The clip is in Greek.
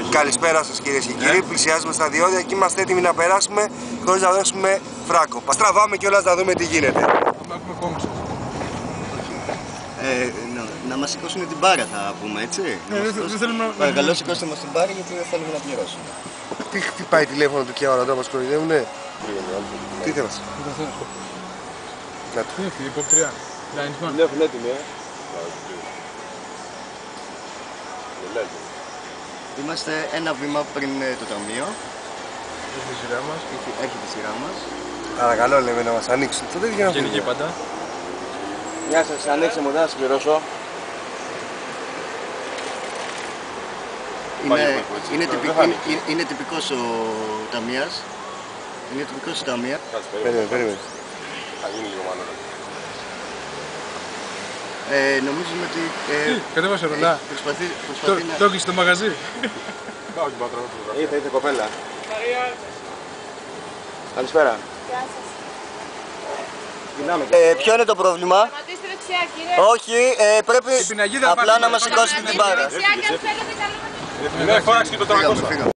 Καλησπέρα σας κυρίες και κύριοι. Πλησιάζουμε στα διόδια και είμαστε έτοιμοι να περάσουμε χωρίς να δώσουμε φράγκο. Στραβάμε κιόλας να δούμε τι γίνεται. Να μας σηκώσουν την μπάρα θα πούμε, έτσι. Παρακαλώ σηκώστε μας την μπάρα γιατί δεν θέλουμε να πληρώσουμε. Τι χτυπάει τηλέφωνο του και ώρα εδώ μας κοροϊδεύουνε. Τι θέλεις. Υποπτριά. Βλέπουν έτοιμοι, Είμαστε ένα βήμα πριν το ταμείο. Έχει τη σειρά μας. Έχει τη σειρά μας. Παρακαλώ λέμε να μας ανοίξουν. Το τέτοιο να Γενική πάντα. Γεια σας, ανοίξτε μου, δεν θα συμπληρώσω. Είναι τυπικός ο ταμείας. Είναι τυπικός ο ταμεία. Περίμενε. Θα γίνει λίγο μάλλον. Νομίζουμε ότι Κατέβασε ρολά. προσπαθεί Το έκλεισε το μαγαζί. Ήρθε κοπέλα. Καλησπέρα. Γεια σας. ποιο είναι το πρόβλημα? Σταματήστε δεξιά, κύριε. Όχι, πρέπει απλά να μας σηκώσετε την μπάρα. Δεξιά και αν θέλετε καλό να το... Ναι, φώναξε και το 300.